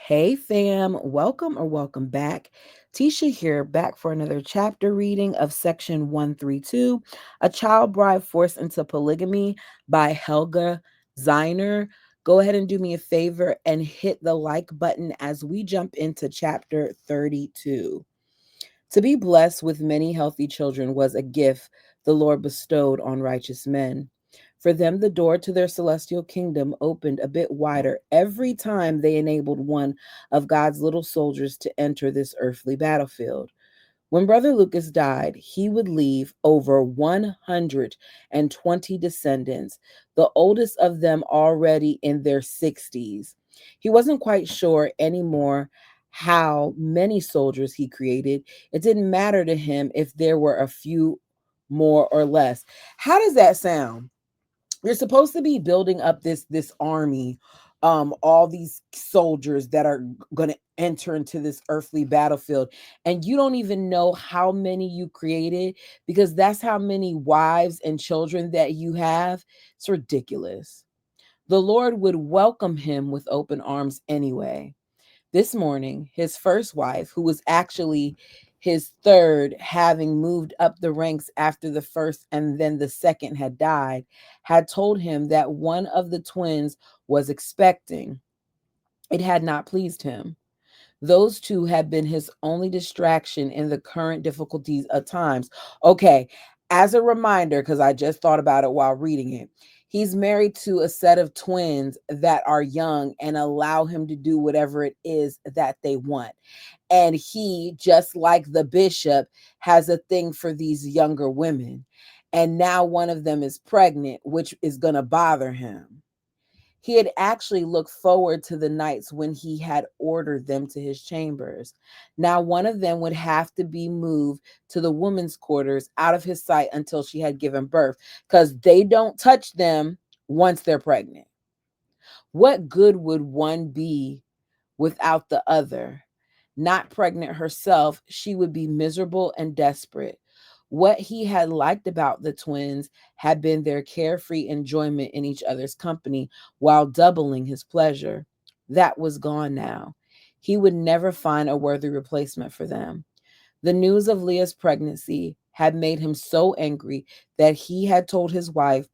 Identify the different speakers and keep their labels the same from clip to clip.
Speaker 1: Hey fam, welcome or welcome back. Tisha here, back for another chapter reading of section 132, A Child Bride Forced into Polygamy by Helga Zeiner. Go ahead and do me a favor and hit the like button as we jump into chapter 32. To be blessed with many healthy children was a gift the Lord bestowed on righteous men. For them, the door to their celestial kingdom opened a bit wider every time they enabled one of God's little soldiers to enter this earthly battlefield. When Brother Lucas died, he would leave over 120 descendants, the oldest of them already in their 60s. He wasn't quite sure anymore how many soldiers he created. It didn't matter to him if there were a few more or less. How does that sound? You're supposed to be building up this army, all these soldiers that are going to enter into this earthly battlefield, and you don't even know how many you created because that's how many wives and children that you have. It's ridiculous. The Lord would welcome him with open arms anyway. This morning, his first wife, who was actually his third, having moved up the ranks after the first and then the second had died, had told him that one of the twins was expecting. It had not pleased him. Those two had been his only distraction in the current difficulties of times. Okay, as a reminder, because I just thought about it while reading it, he's married to a set of twins that are young and allow him to do whatever it is that they want. And he, just like the bishop, has a thing for these younger women. And now one of them is pregnant, which is going to bother him. He had actually looked forward to the nights when he had ordered them to his chambers. Now, one of them would have to be moved to the women's quarters out of his sight until she had given birth, because they don't touch them once they're pregnant. What good would one be without the other? Not pregnant herself, she would be miserable and desperate. What he had liked about the twins had been their carefree enjoyment in each other's company while doubling his pleasure. That was gone now. He would never find a worthy replacement for them. The news of Leah's pregnancy had made him so angry that he had told his wife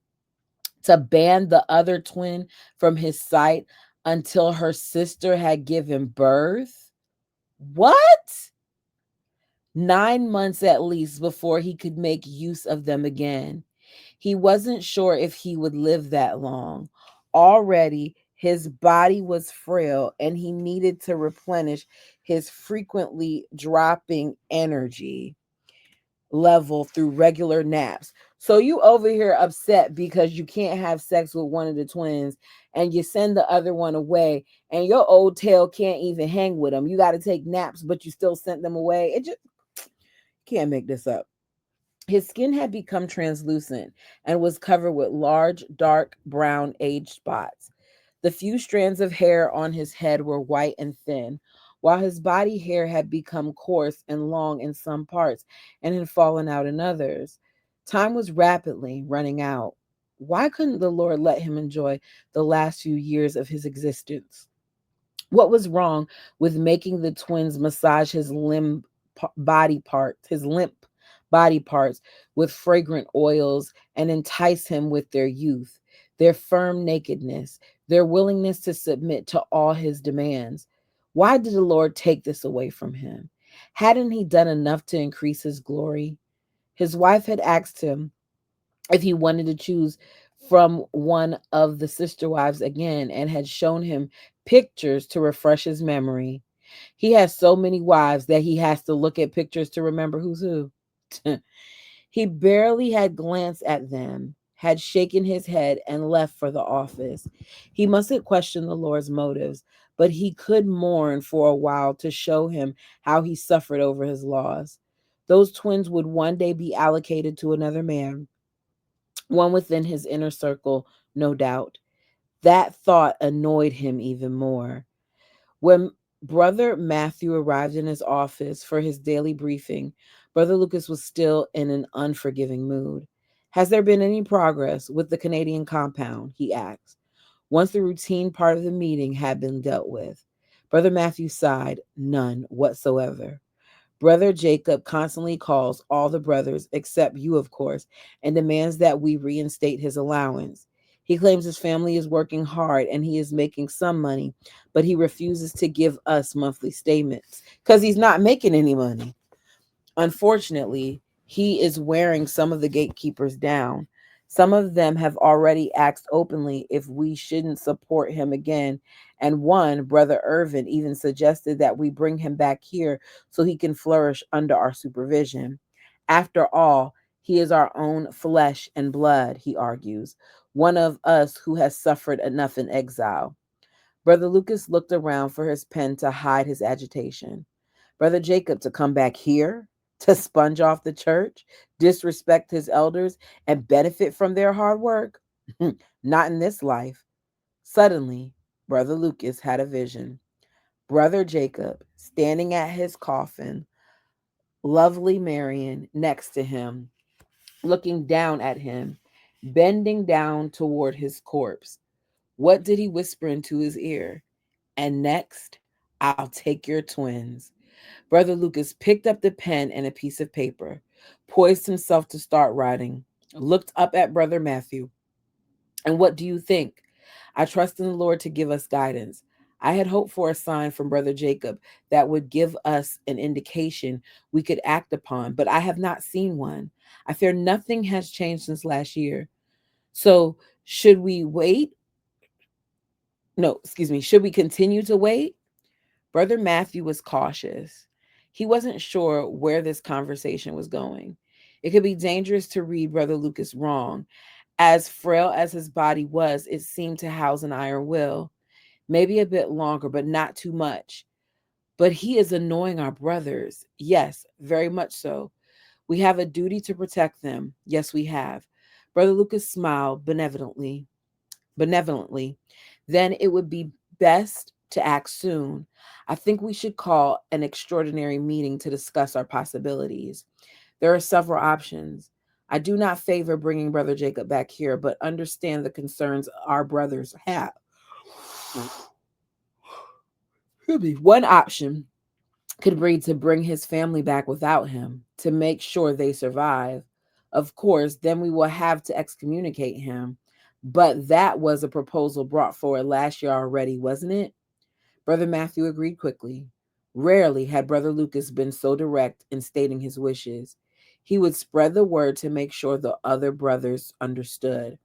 Speaker 1: to ban the other twin from his sight until her sister had given birth. What? 9 months at least before he could make use of them again. He wasn't sure if he would live that long. Already, his body was frail and he needed to replenish his frequently dropping energy level through regular naps. So you over here upset because you can't have sex with one of the twins and you send the other one away and your old tail can't even hang with them. You got to take naps, but you still sent them away. It just can't make this up. His skin had become translucent and was covered with large, dark brown age spots. The few strands of hair on his head were white and thin, while his body hair had become coarse and long in some parts and had fallen out in others. Time was rapidly running out. Why couldn't the Lord let him enjoy the last few years of his existence? What was wrong with making the twins massage his limp body parts with fragrant oils and entice him with their youth, their firm nakedness, their willingness to submit to all his demands? Why did the Lord take this away from him? Hadn't he done enough to increase his glory? His wife had asked him if he wanted to choose from one of the sister wives again and had shown him pictures to refresh his memory. He has so many wives that he has to look at pictures to remember who's who. He barely had glanced at them, had shaken his head, and left for the office. He mustn't question the Lord's motives, but he could mourn for a while to show him how he suffered over his loss. Those twins would one day be allocated to another man, one within his inner circle, no doubt. That thought annoyed him even more. When Brother Matthew arrived in his office for his daily briefing, Brother Lucas was still in an unforgiving mood. Has there been any progress with the Canadian compound? He asked, once the routine part of the meeting had been dealt with. Brother Matthew sighed. None whatsoever. Brother Jacob constantly calls all the brothers, except you, of course, and demands that we reinstate his allowance. He claims his family is working hard and he is making some money, but he refuses to give us monthly statements because he's not making any money. Unfortunately, he is wearing some of the gatekeepers down. Some of them have already asked openly if we shouldn't support him again, and one, Brother Irvin, even suggested that we bring him back here so he can flourish under our supervision. After all, he is our own flesh and blood, he argues, one of us who has suffered enough in exile. Brother Lucas looked around for his pen to hide his agitation. Brother Jacob to come back here to sponge off the church, disrespect his elders, and benefit from their hard work? Not in this life. Suddenly, Brother Lucas had a vision. Brother Jacob standing at his coffin, lovely Marion next to him, looking down at him, bending down toward his corpse. What did he whisper into his ear? And next, I'll take your twins. Brother Lucas picked up the pen and a piece of paper, poised himself to start writing, looked up at Brother Matthew. And what do you think? I trust in the Lord to give us guidance. I had hoped for a sign from Brother Jacob that would give us an indication we could act upon, but I have not seen one. I fear nothing has changed since last year. So, should we wait? No, excuse me. Should we continue to wait? Brother Matthew was cautious. He wasn't sure where this conversation was going. It could be dangerous to read Brother Lucas wrong. As frail as his body was, it seemed to house an iron will. Maybe a bit longer, but not too much. But he is annoying our brothers. Yes, very much so. We have a duty to protect them. Yes, we have. Brother Lucas smiled benevolently. Then it would be best to act soon. I think we should call an extraordinary meeting to discuss our possibilities. There are several options. I do not favor bringing Brother Jacob back here, but understand the concerns our brothers have. One option could be to bring his family back without him to make sure they survive. Of course, then we will have to excommunicate him. But that was a proposal brought forward last year already, wasn't it? Brother Matthew agreed quickly. Rarely had Brother Lucas been so direct in stating his wishes. He would spread the word to make sure the other brothers understood.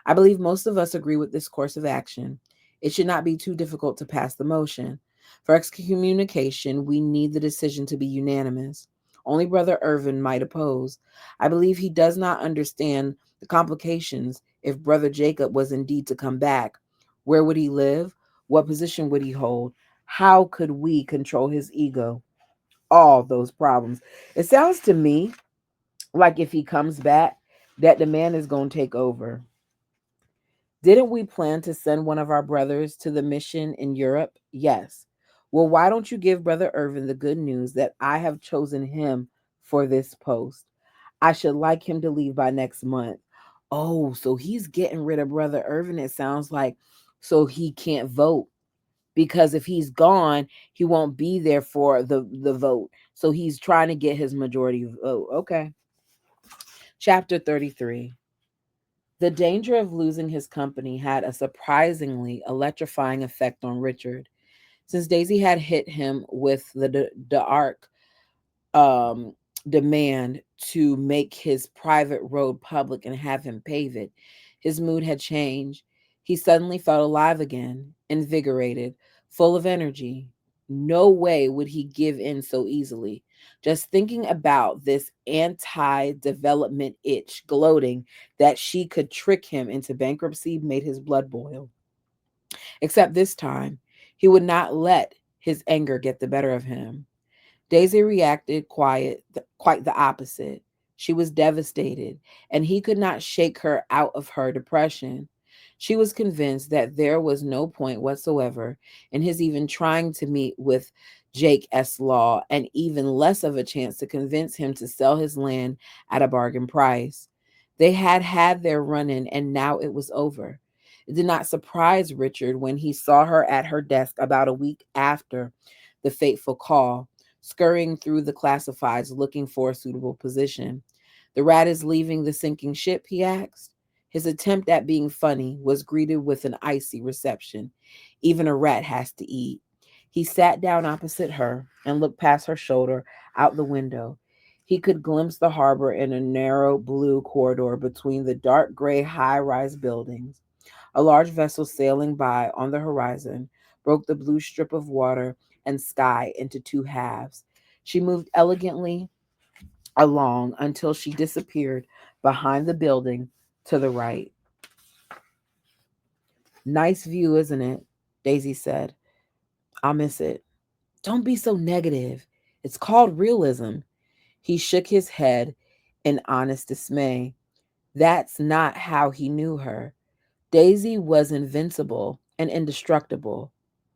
Speaker 1: I believe most of us agree with this course of action. It should not be too difficult to pass the motion. For excommunication, we need the decision to be unanimous. Only Brother Irvin might oppose. I believe he does not understand the complications if Brother Jacob was indeed to come back. Where would he live? What position would he hold? How could we control his ego? All those problems. It sounds to me like if he comes back, that the man is going to take over. Didn't we plan to send one of our brothers to the mission in Europe? Yes. Well, why don't you give Brother Irvin the good news that I have chosen him for this post? I should like him to leave by next month. Oh, so he's getting rid of Brother Irvin, it sounds like, so he can't vote. Because if he's gone, he won't be there for the vote. So he's trying to get his majority vote. Okay. Chapter 33. The danger of losing his company had a surprisingly electrifying effect on Richard. Since Daisy had hit him with the arc um, demand to make his private road public and have him pave it, his mood had changed. He suddenly felt alive again, invigorated, full of energy. No way would he give in so easily. Just thinking about this anti development itch gloating that she could trick him into bankruptcy made his blood boil. Except this time, he would not let his anger get the better of him. Daisy reacted quite the opposite. She was devastated, and he could not shake her out of her depression. She was convinced that there was no point whatsoever in his even trying to meet with Jake S. Law, and even less of a chance to convince him to sell his land at a bargain price. They had had their run in, and now it was over. It did not surprise Richard when he saw her at her desk about a week after the fateful call, scurrying through the classifieds looking for a suitable position. "The rat is leaving the sinking ship?" he asked. His attempt at being funny was greeted with an icy reception. Even a rat has to eat. He sat down opposite her and looked past her shoulder out the window. He could glimpse the harbor in a narrow blue corridor between the dark gray high rise buildings. A large vessel sailing by on the horizon broke the blue strip of water and sky into two halves. She moved elegantly along until she disappeared behind the building to the right. "Nice view, isn't it?" Daisy said. "I'll miss it." "Don't be so negative. It's called realism." He shook his head in honest dismay. That's not how he knew her. Daisy was invincible and indestructible.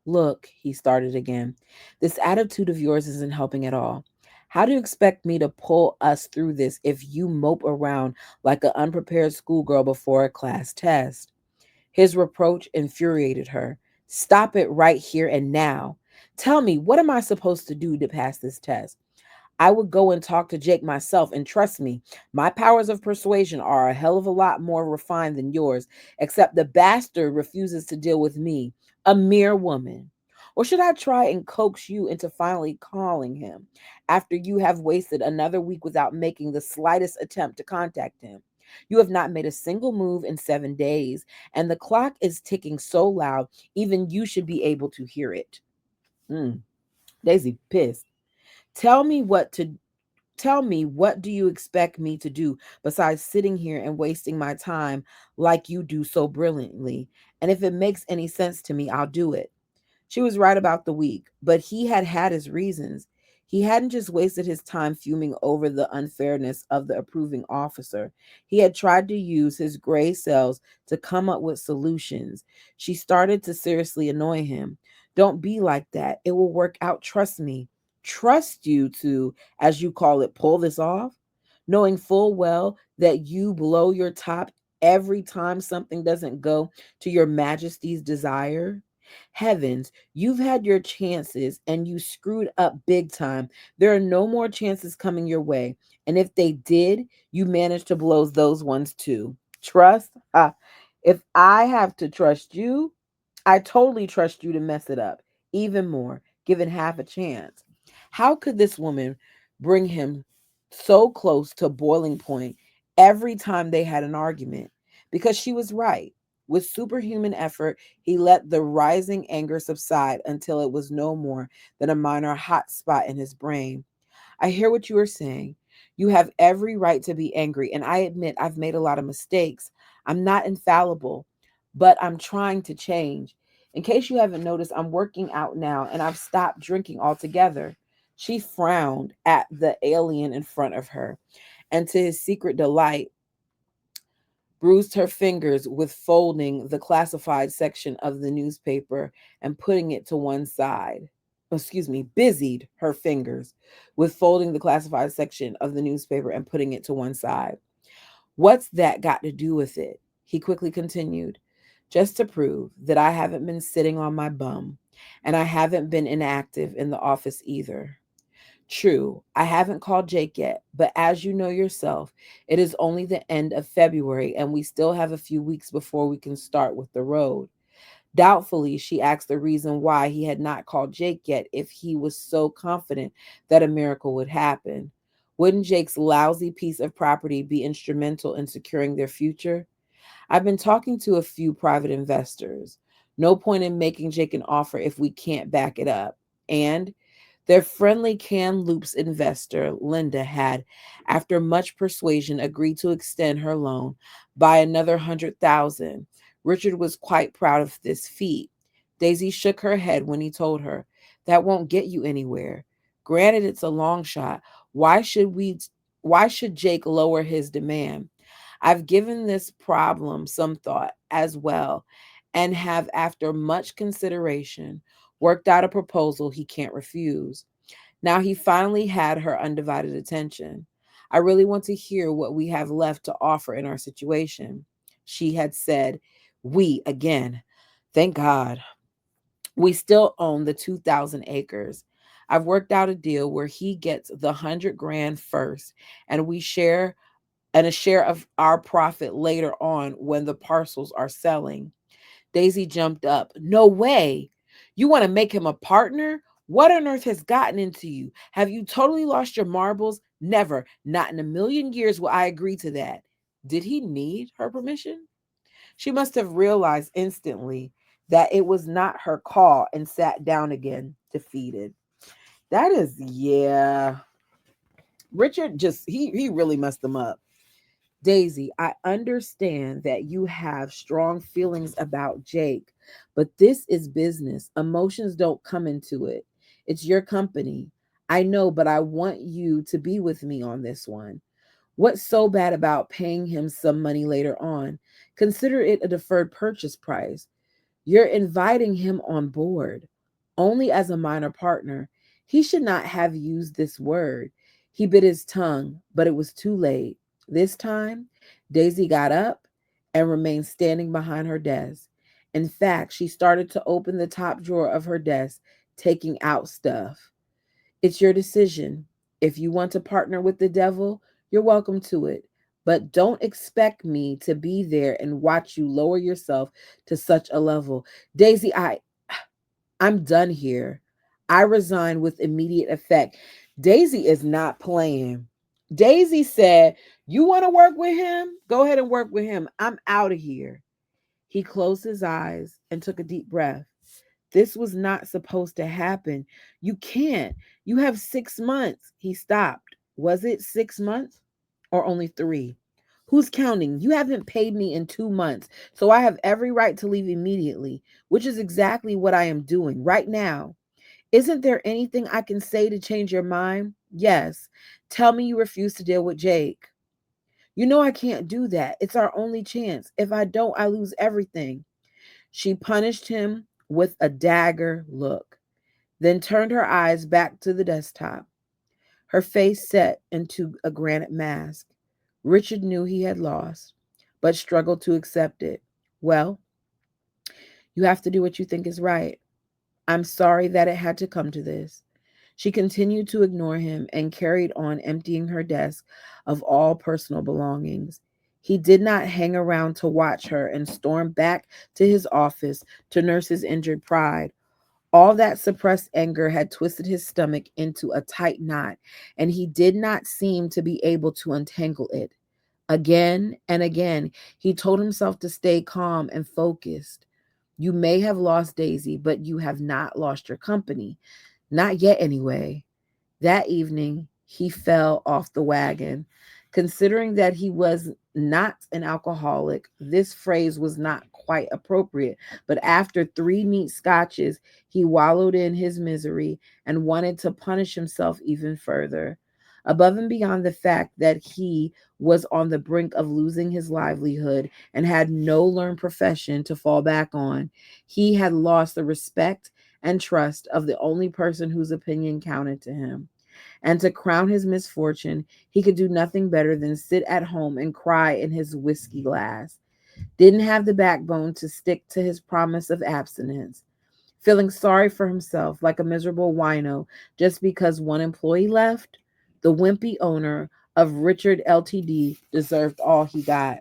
Speaker 1: "Look," he started again, "this attitude of yours isn't helping at all. How do you expect me to pull us through this if you mope around like an unprepared schoolgirl before a class test?" His reproach infuriated her. "Stop it right here and now. Tell me, what am I supposed to do to pass this test? I would go and talk to Jake myself, and trust me, my powers of persuasion are a hell of a lot more refined than yours, except the bastard refuses to deal with me, a mere woman. Or should I try and coax you into finally calling him after you have wasted another week without making the slightest attempt to contact him? You have not made a single move in 7 days, and the clock is ticking so loud, even you should be able to hear it." Mm, Daisy pissed. Tell me what to Tell me, what do you expect me to do besides sitting here and wasting my time like you do so brilliantly? And if it makes any sense to me, I'll do it. She was right about the week, but he had had his reasons. He hadn't just wasted his time fuming over the unfairness of the approving officer. He had tried to use his gray cells to come up with solutions. She started to seriously annoy him. "Don't be like that. It will work out. Trust me." "Trust you to, as you call it, pull this off? Knowing full well that you blow your top every time something doesn't go to your majesty's desire? Heavens, you've had your chances and you screwed up big time. There are no more chances coming your way. And if they did, you managed to blow those ones too. Trust? If I have to trust you, I totally trust you to mess it up even more, given half a chance." How could this woman bring him so close to boiling point every time they had an argument? Because she was right. With superhuman effort, he let the rising anger subside until it was no more than a minor hot spot in his brain. "I hear what you are saying. You have every right to be angry, and I admit I've made a lot of mistakes. I'm not infallible, but I'm trying to change. In case you haven't noticed, I'm working out now and I've stopped drinking altogether." She frowned at the alien in front of her, and to his secret delight, bruised her fingers with folding the classified section of the newspaper and putting it to one side. Busied her fingers with folding the classified section of the newspaper and putting it to one side. "What's that got to do with it?" He quickly continued. "Just to prove that I haven't been sitting on my bum, and I haven't been inactive in the office either. True, I haven't called Jake yet, but as you know yourself, it is only the end of February and we still have a few weeks before we can start with the road." Doubtfully, she asked the reason why he had not called Jake yet if he was so confident that a miracle would happen. Wouldn't Jake's lousy piece of property be instrumental in securing their future? "I've been talking to a few private investors. No point in making Jake an offer if we can't back it up. And their friendly Kamloops investor, Linda, had, after much persuasion, agreed to extend her loan by another 100,000. Richard was quite proud of this feat." Daisy shook her head when he told her, "That won't get you anywhere. Granted, it's a long shot. Why should we? Why should Jake lower his demand? I've given this problem some thought as well, and have, after much consideration, worked out a proposal he can't refuse." Now he finally had her undivided attention. "I really want to hear what we have left to offer in our situation," she had said We, again, thank God, we still own the 2,000 acres. I've worked out a deal where he gets the 100 grand first, and we share and a share of our profit later on when the parcels are selling. Daisy jumped up. No way. You want to make him a partner? What on earth has gotten into you? Have you totally lost your marbles? Never. Not in a million years will I agree to that. Did he need her permission? She must have realized instantly that it was not her call and sat down again, defeated. That is, yeah. Richard he really messed them up. Daisy, I understand that you have strong feelings about Jake, but this is business. Emotions don't come into it. It's your company. I know, but I want you to be with me on this one. What's so bad about paying him some money later on? Consider it a deferred purchase price. You're inviting him on board only as a minor partner. He should not have used this word. He bit his tongue, but it was too late. This time, Daisy got up and remained standing behind her desk. In fact, she started to open the top drawer of her desk, taking out stuff. It's your decision. If you want to partner with the devil, you're welcome to it. But don't expect me to be there and watch you lower yourself to such a level. Daisy, I'm done here. I resign with immediate effect. Daisy is not playing. Daisy said, "You want to work with him? Go ahead and work with him. I'm out of here." He closed his eyes and took a deep breath. This was not supposed to happen. You can't. You have 6 months. He stopped. Was it 6 months or only three? Who's counting? You haven't paid me in 2 months, so I have every right to leave immediately, which is exactly what I am doing right now. Isn't there anything I can say to change your mind? Yes. Tell me you refuse to deal with Jake. You know I can't do that. It's our only chance. If I don't, I lose everything. She punished him with a dagger look, then turned her eyes back to the desktop. Her face set into a granite mask. Richard knew he had lost, but struggled to accept it. Well, you have to do what you think is right. I'm sorry that it had to come to this. She continued to ignore him and carried on emptying her desk of all personal belongings. He did not hang around to watch her and stormed back to his office to nurse his injured pride. All that suppressed anger had twisted his stomach into a tight knot, and he did not seem to be able to untangle it. Again and again, he told himself to stay calm and focused. You may have lost Daisy, but you have not lost your company. Not yet, anyway. That evening, he fell off the wagon. Considering that he was not an alcoholic, this phrase was not quite appropriate. But after three neat scotches, he wallowed in his misery and wanted to punish himself even further. Above and beyond the fact that he was on the brink of losing his livelihood and had no learned profession to fall back on, he had lost the respect and trust of the only person whose opinion counted to him. And to crown his misfortune, he could do nothing better than sit at home and cry in his whiskey glass. Didn't have the backbone to stick to his promise of abstinence. Feeling sorry for himself like a miserable wino just because one employee left, the wimpy owner of Richard Ltd. deserved all he got.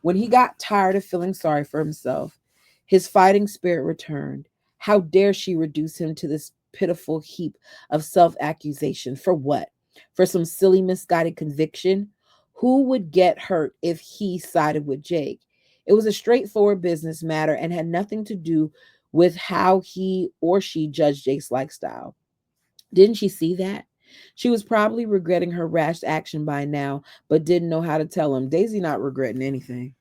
Speaker 1: When he got tired of feeling sorry for himself, his fighting spirit returned. How dare she reduce him to this pitiful heap of self accusation? For what? For some silly misguided conviction? Who would get hurt if he sided with Jake? It was a straightforward business matter and had nothing to do with how he or she judged Jake's lifestyle. Didn't she see that? She was probably regretting her rash action by now, but didn't know how to tell him. Daisy not regretting anything.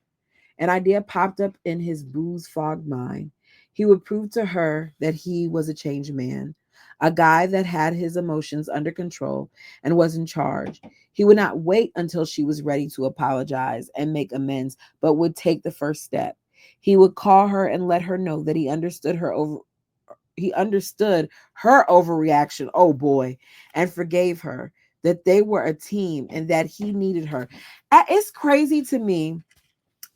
Speaker 1: An idea popped up in his booze fogged mind. He would prove to her that he was a changed man, a guy that had his emotions under control and was in charge. He would not wait until she was ready to apologize and make amends, but would take the first step. He would call her and let her know that he understood her overreaction, oh boy, and forgave her, that they were a team and that he needed her. It's crazy to me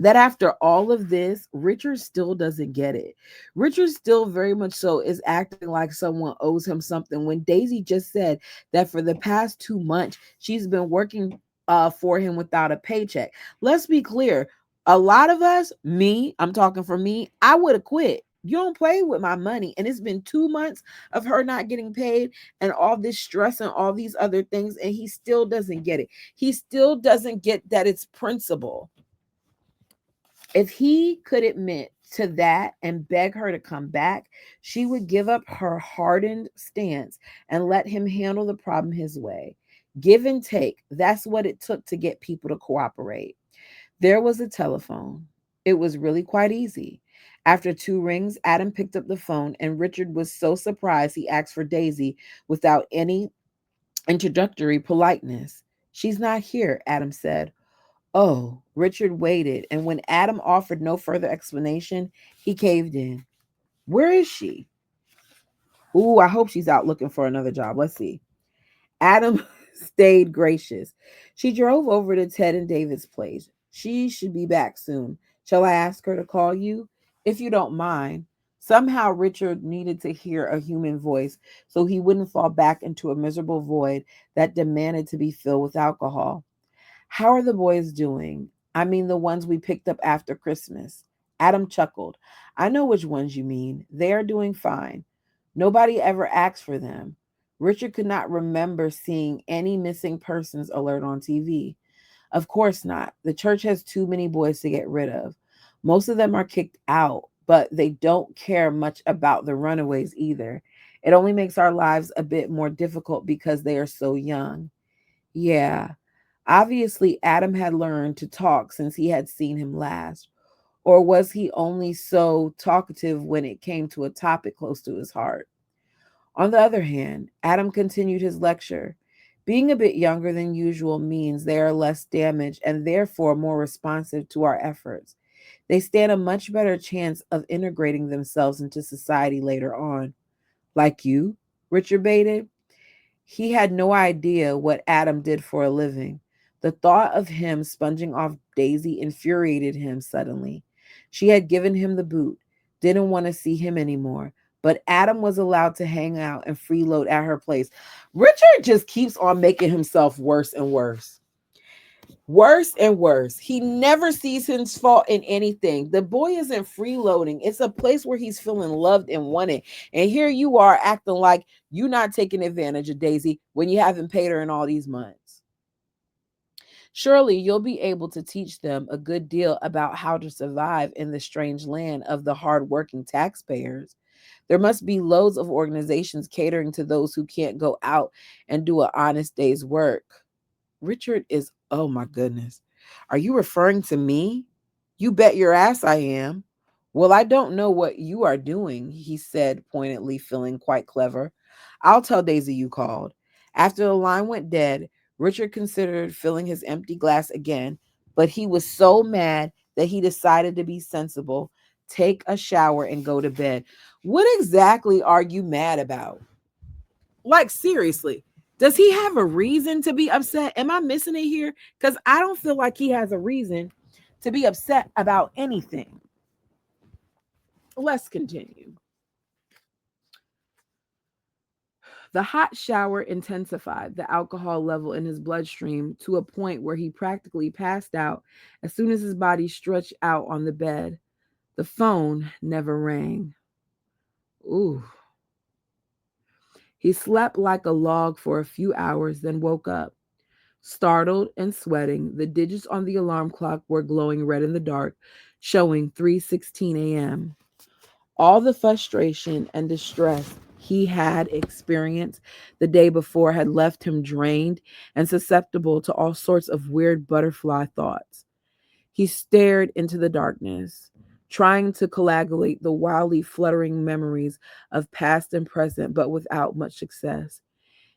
Speaker 1: that after all of this, Richard still doesn't get it. Richard still very much so is acting like someone owes him something when Daisy just said that for the past 2 months, she's been working for him without a paycheck. Let's be clear. A lot of us, me, I'm talking for me, I would have quit. You don't play with my money. And it's been 2 months of her not getting paid and all this stress and all these other things. And he still doesn't get it. He still doesn't get that it's principle. If he could admit to that and beg her to come back, she would give up her hardened stance and let him handle the problem his way. Give and take. That's what it took to get people to cooperate. There was a telephone. It was really quite easy. After 2 rings, Adam picked up the phone, and Richard was so surprised he asked for Daisy without any introductory politeness. She's not here, Adam said. Oh, Richard waited, and when Adam offered no further explanation, he caved in. Where is she? Ooh, I hope she's out looking for another job. Let's see. Adam stayed gracious. She drove over to Ted and David's place. She should be back soon. Shall I ask her to call you? If you don't mind. Somehow Richard needed to hear a human voice so he wouldn't fall back into a miserable void that demanded to be filled with alcohol. How are the boys doing? I mean, the ones we picked up after Christmas. Adam chuckled. I know which ones you mean. They are doing fine. Nobody ever asked for them. Richard could not remember seeing any missing persons alert on TV. Of course not. The church has too many boys to get rid of. Most of them are kicked out, but they don't care much about the runaways either. It only makes our lives a bit more difficult because they are so young. Yeah. Obviously, Adam had learned to talk since he had seen him last. Or was he only so talkative when it came to a topic close to his heart? On the other hand, Adam continued his lecture. Being a bit younger than usual means they are less damaged and therefore more responsive to our efforts. They stand a much better chance of integrating themselves into society later on. Like you, Richard baited. He had no idea what Adam did for a living. The thought of him sponging off Daisy infuriated him suddenly. She had given him the boot, didn't want to see him anymore, but Adam was allowed to hang out and freeload at her place. Richard just keeps on making himself worse and worse. Worse and worse. He never sees his fault in anything. The boy isn't freeloading. It's a place where he's feeling loved and wanted. And here you are acting like you're not taking advantage of Daisy when you haven't paid her in all these months. Surely you'll be able to teach them a good deal about how to survive in the strange land of the hardworking taxpayers. There must be loads of organizations catering to those who can't go out and do an honest day's work. Richard is, oh my goodness. Are you referring to me? You bet your ass I am. Well, I don't know what you are doing, he said pointedly, feeling quite clever. I'll tell Daisy you called. After the line went dead, Richard considered filling his empty glass again, but he was so mad that he decided to be sensible, take a shower, and go to bed. What exactly are you mad about? Like, seriously, does he have a reason to be upset? Am I missing it here? Because I don't feel like he has a reason to be upset about anything. Let's continue. The hot shower intensified the alcohol level in his bloodstream to a point where he practically passed out as soon as his body stretched out on the bed. The phone never rang. Ooh. He slept like a log for a few hours, then woke up. Startled and sweating, the digits on the alarm clock were glowing red in the dark, showing 3:16 a.m. All the frustration and distress he had experienced the day before had left him drained and susceptible to all sorts of weird butterfly thoughts. He stared into the darkness, trying to coagulate the wildly fluttering memories of past and present, but without much success.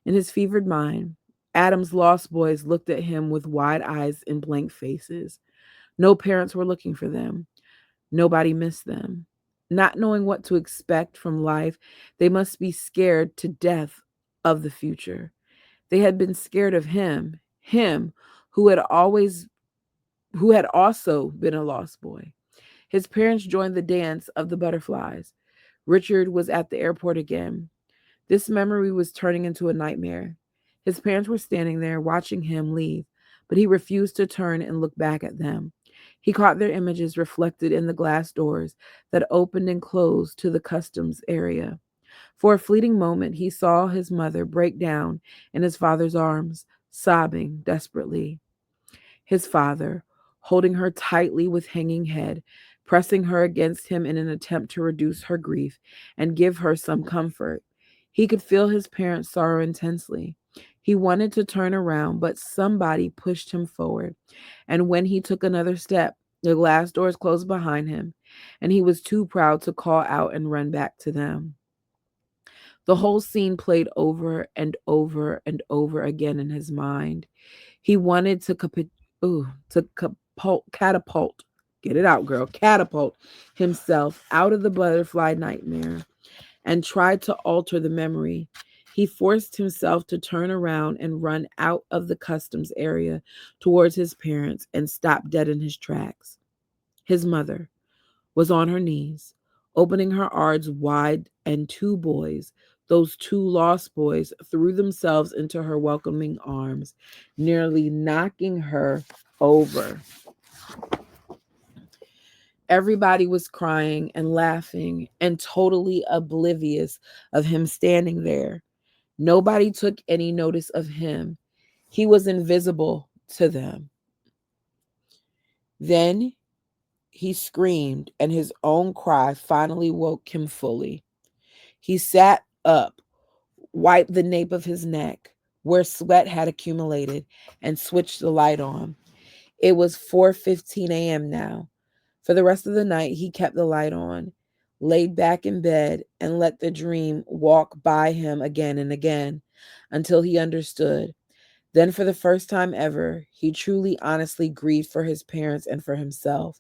Speaker 1: In his fevered mind, Adam's lost boys looked at him with wide eyes and blank faces. No parents were looking for them. Nobody missed them. Not knowing what to expect from life, they must be scared to death of the future. They had been scared of him who had always who had also been a lost boy. His parents joined the dance of the butterflies. Richard was at the airport again. This memory was turning into a nightmare. His parents were standing there watching him leave, but he refused to turn and look back at them. He caught their images reflected in the glass doors that opened and closed to the customs area. For a fleeting moment, he saw his mother break down in his father's arms, sobbing desperately. His father, holding her tightly with hanging head, pressing her against him in an attempt to reduce her grief and give her some comfort. He could feel his parents' sorrow intensely. He wanted to turn around, but somebody pushed him forward. And when he took another step, the glass doors closed behind him, and he was too proud to call out and run back to them. The whole scene played over and over and over again in his mind. He wanted to catapult, get it out, girl, catapult himself out of the butterfly nightmare and tried to alter the memory. He forced himself to turn around and run out of the customs area towards his parents and stop dead in his tracks. His mother was on her knees, opening her arms wide, and two boys, those two lost boys, threw themselves into her welcoming arms, nearly knocking her over. Everybody was crying and laughing and totally oblivious of him standing there. Nobody took any notice of him. He was invisible to them. Then he screamed, and his own cry finally woke him fully. He sat up, wiped the nape of his neck, where sweat had accumulated, and switched the light on. It was 4:15 a.m. now. For the rest of the night, he kept the light on, laid back in bed, and let the dream walk by him again and again until he understood. Then, for the first time ever, he truly, honestly grieved for his parents and for himself.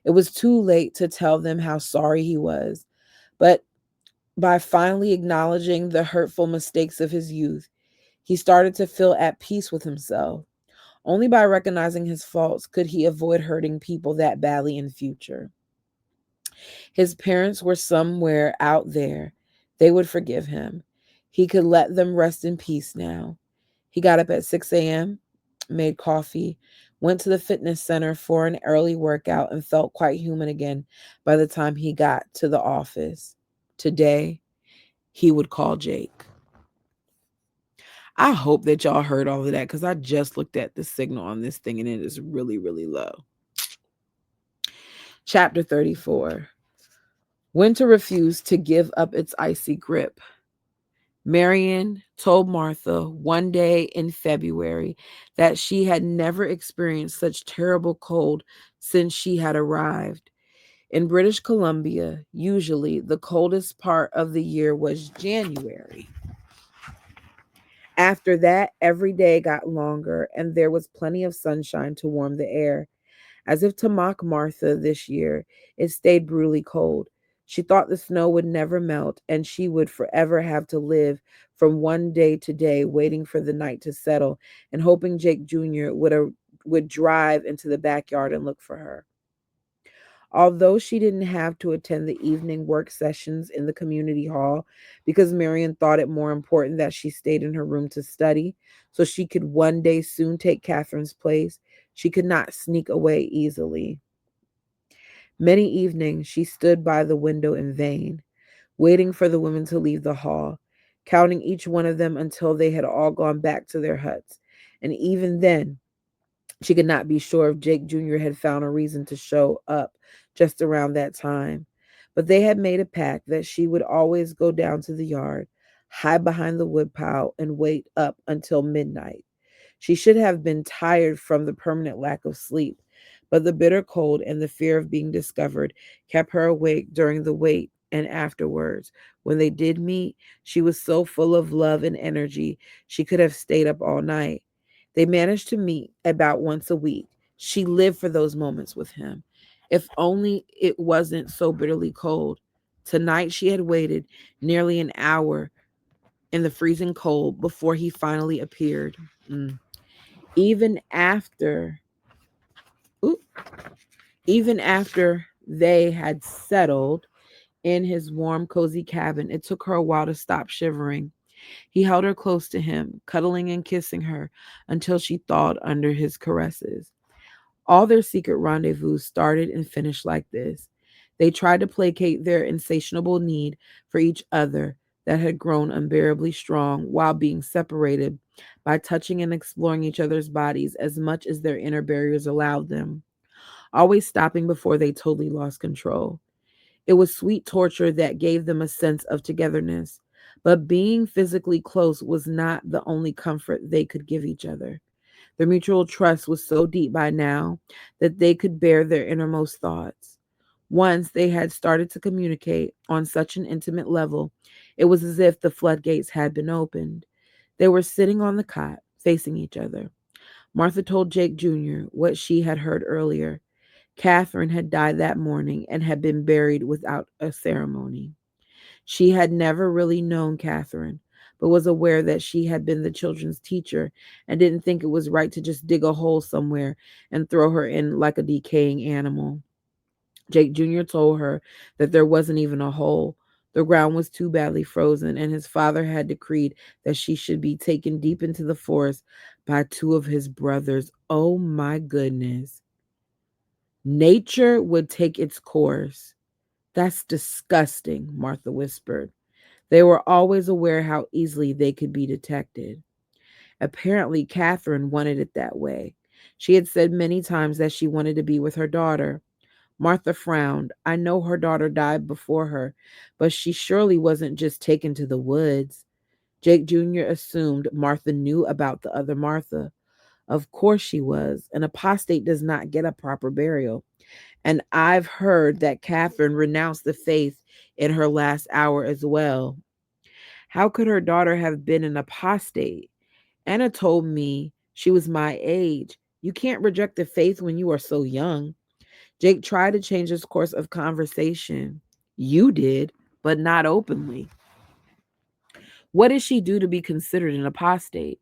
Speaker 1: It was too late to tell them how sorry he was, but by finally acknowledging the hurtful mistakes of his youth, he started to feel at peace with himself. Only by recognizing his faults could he avoid hurting people that badly in future. His parents were somewhere out there. They would forgive him. He could let them rest in peace now. He got up at 6 a.m., made coffee, went to the fitness center for an early workout, and felt quite human again by the time he got to the office. Today, he would call Jake. I hope that y'all heard all of that because I just looked at the signal on this thing and it is really, really low. Chapter 34. Winter refused to give up its icy grip. Marian told Martha one day in February that she had never experienced such terrible cold since she had arrived. In British Columbia, usually the coldest part of the year was January. After that, every day got longer and there was plenty of sunshine to warm the air. As if to mock Martha this year, it stayed brutally cold. She thought the snow would never melt and she would forever have to live from one day to day, waiting for the night to settle and hoping Jake Jr. would drive into the backyard and look for her. Although she didn't have to attend the evening work sessions in the community hall because Marion thought it more important that she stayed in her room to study so she could one day soon take Catherine's place, she could not sneak away easily. Many evenings she stood by the window in vain, waiting for the women to leave the hall, counting each one of them until they had all gone back to their huts. And even then, she could not be sure if Jake Jr. had found a reason to show up just around that time. But they had made a pact that she would always go down to the yard, hide behind the woodpile, and wait up until midnight. She should have been tired from the permanent lack of sleep, but the bitter cold and the fear of being discovered kept her awake during the wait and afterwards. When they did meet, she was so full of love and energy, she could have stayed up all night. They managed to meet about once a week. She lived for those moments with him. If only it wasn't so bitterly cold. Tonight she had waited nearly an hour in the freezing cold before he finally appeared. Even after Oop. Even after they had settled in his warm, cozy cabin, it took her a while to stop shivering. He held her close to him, cuddling and kissing her until she thawed under his caresses. All their secret rendezvous started and finished like this. They tried to placate their insatiable need for each other that had grown unbearably strong while being separated by touching and exploring each other's bodies as much as their inner barriers allowed them, always stopping before they totally lost control. It was sweet torture that gave them a sense of togetherness, but being physically close was not the only comfort they could give each other. Their mutual trust was so deep by now that they could bear their innermost thoughts. Once they had started to communicate on such an intimate level, it was as if the floodgates had been opened. They were sitting on the cot, facing each other. Martha told Jake Jr. what she had heard earlier. Catherine had died that morning and had been buried without a ceremony. She had never really known Catherine, but was aware that she had been the children's teacher and didn't think it was right to just dig a hole somewhere and throw her in like a decaying animal. Jake Jr. told her that there wasn't even a hole. The ground was too badly frozen, and his father had decreed that she should be taken deep into the forest by two of his brothers. Oh my goodness. Nature would take its course. That's disgusting, Martha whispered. They were always aware how easily they could be detected. Apparently, Catherine wanted it that way. She had said many times that she wanted to be with her daughter. Martha frowned. I know her daughter died before her, but she surely wasn't just taken to the woods. Jake Jr. assumed Martha knew about the other Martha. Of course she was. An apostate does not get a proper burial. And I've heard that Catherine renounced the faith in her last hour as well. How could her daughter have been an apostate? Anna told me she was my age. You can't reject the faith when you are so young. Jake tried to change his course of conversation. You did, but not openly. What did she do to be considered an apostate?